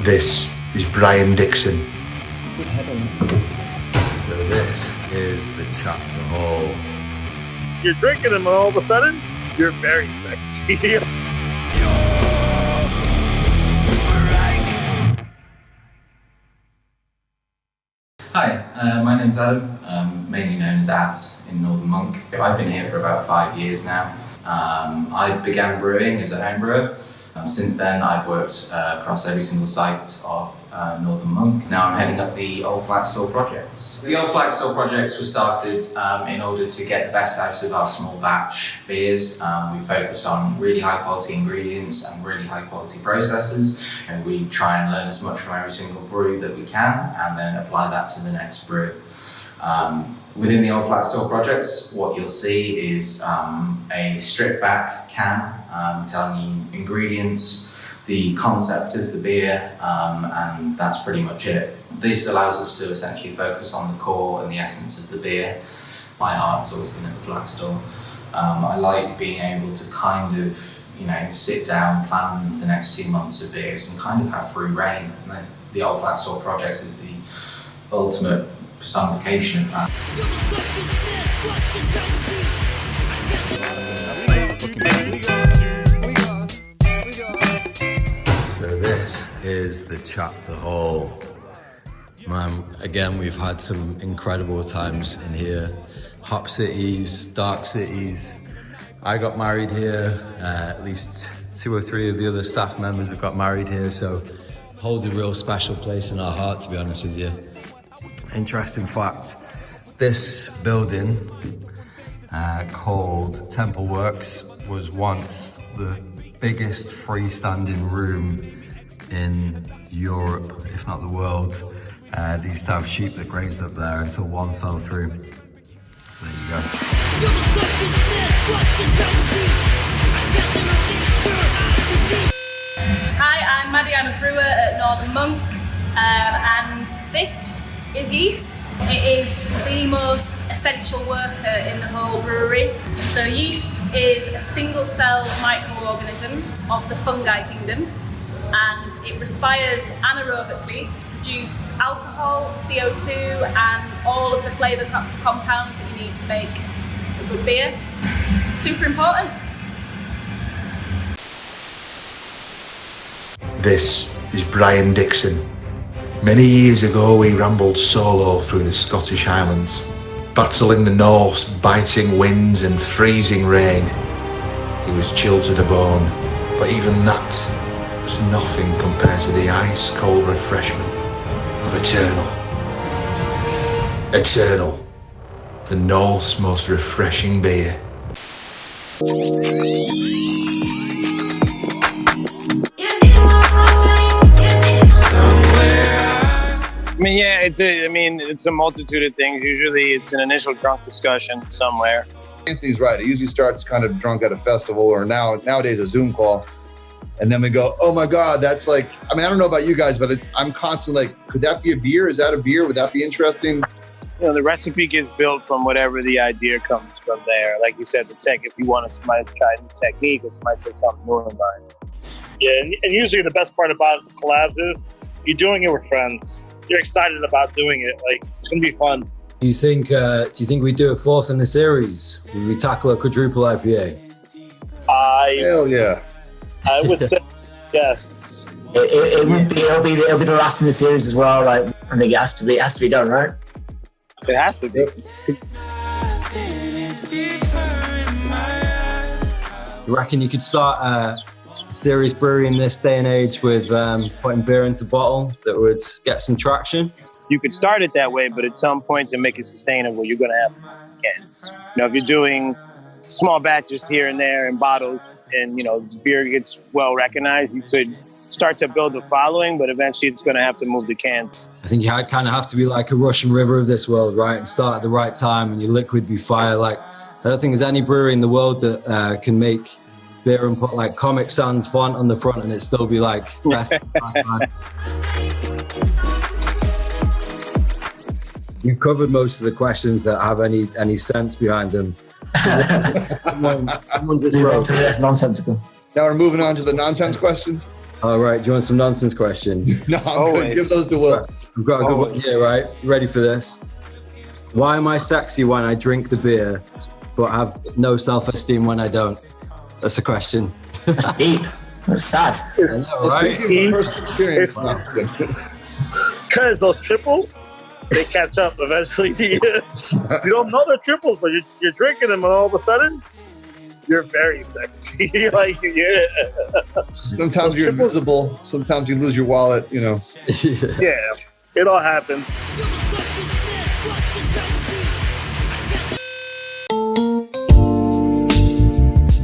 This is Brian Dixon. So this is the chapter hall. You're drinking them and all of a sudden, you're very sexy. Hi, my name's Adam, mainly known as Ads in Northern Monk. I've been here for about 5 years now. I began brewing as a home brewer. Since then, I've worked across every single site of Northern Monk. Now I'm heading up the Old Flag Store Projects. The Old Flag Store Projects were started in order to get the best out of our small batch beers. We focused on really high quality ingredients and really high quality processes, and we try and learn as much from every single brew that we can and then apply that to the next brew. Within the Old Flag Store Projects, what you'll see is a stripped back can telling you ingredients, the concept of the beer, and that's pretty much it. This allows us to essentially focus on the core and the essence of the beer. My heart has always been at the Flag Store. I like being able to kind of, sit down, plan the next 2 months of beers and kind of have free reign. And the Old Flag Store Projects is the ultimate personification of that. So this is the chapter hall. Man, again, we've had some incredible times in here. Hop cities, dark cities. I got married here. At least 2 or 3 of the other staff members have got married here, so it holds a real special place in our heart, to be honest with you. Interesting fact, this building called Temple Works was once the biggest freestanding room in Europe, if not the world. They used to have sheep that grazed up there until one fell through. So there you go. Hi, I'm Maddie, I'm a brewer at Northern Monk, and this is yeast. It is the most essential worker in the whole brewery. So yeast is a single cell microorganism of the fungi kingdom, and it respires anaerobically to produce alcohol, CO2 and all of the flavour compounds that you need to make a good beer. Super important. This is Brian Dixon. Many years ago we rambled solo through the Scottish Highlands, battling the North's biting winds and freezing rain. He was chilled to the bone, but even that was nothing compared to the ice-cold refreshment of Eternal, the North's most refreshing beer. It's a multitude of things. Usually it's an initial drunk discussion somewhere. Anthony's right. It usually starts kind of drunk at a festival or nowadays a Zoom call. And then we go, oh my God, that's like, I don't know about you guys, but I'm constantly like, could that be a beer? Is that a beer? Would that be interesting? The recipe gets built from whatever the idea comes from there. Like you said, the tech, if you wanted somebody to try a new technique or somebody to something new in mind. Yeah, and usually the best part about collabs is you're doing it with friends. You're excited about doing it. Like, it's going to be fun. Do you think we do a 4th in the series? Would we tackle a quadruple IPA? Hell yeah. I would say yes. It'll be the last in the series as well. Like, I think it has to be done, right? It has to be. You reckon you could start a serious brewery in this day and age with putting beer into bottle that would get some traction? You could start it that way, but at some point to make it sustainable, you're going to have cans. If you're doing small batches here and there in bottles and, beer gets well recognized, you could start to build a following, but eventually it's going to have to move to cans. I think you kind of have to be like a Russian river of this world, right? And start at the right time and your liquid be fire. Like, I don't think there's any brewery in the world that can make beer and put like Comic Sans font on the front and it still be like best in class, man. You've covered most of the questions that have any sense behind them. Someone just wrote. Nonsensical. Now we're moving on to the nonsense questions. All right, do you want some nonsense question? No, I'm good. Give those to Will. I've got a good one here, right? You ready for this? Why am I sexy when I drink the beer, but have no self-esteem when I don't? That's a question. That's deep. That's sad. I know, right? Personal experience. Because those triples, they catch up eventually to you. You don't know they're triples, but you're drinking them, and all of a sudden, you're very sexy. Like, yeah. Sometimes you're invisible. Sometimes you lose your wallet, you know. Yeah, it all happens.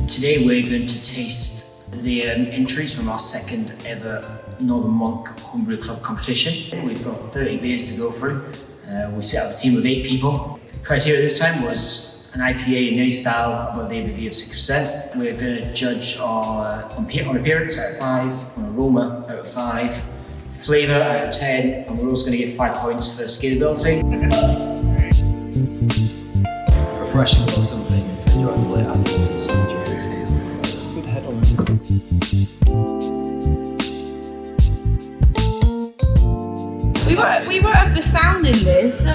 Today we're going to taste the entries from our second ever Northern Monk Homebrewer Club competition. We've got 30 beers to go through. We set up a team of 8 people. Criteria this time was an IPA in any style above the ABV of 6%. We're going to judge on appearance out of 5, on aroma out of 5, flavour out of 10, and we're also going to give 5 points for scalability. Refreshing or something to enjoy the late afternoon sun drinks. Good head on. We won't have the sound in this.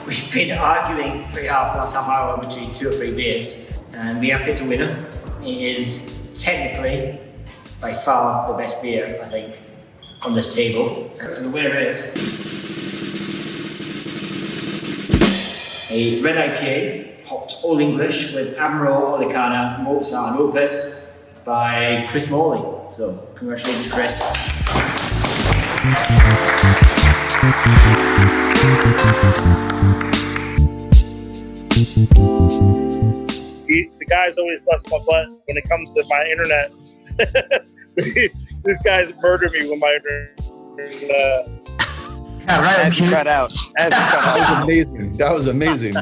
We've been arguing pretty hard for the last half hour between 2 or 3 beers, and we have picked a winner. It is technically by far the best beer, I think, on this table. So the winner is a red IPA, hopped All English with Admiral, Olicana, Mozart, and Opus by Chris Morley. So congratulations, Chris. The guys always bust my butt when it comes to my internet. These guys murder me with my internet. As you cut out. That was amazing. That was amazing.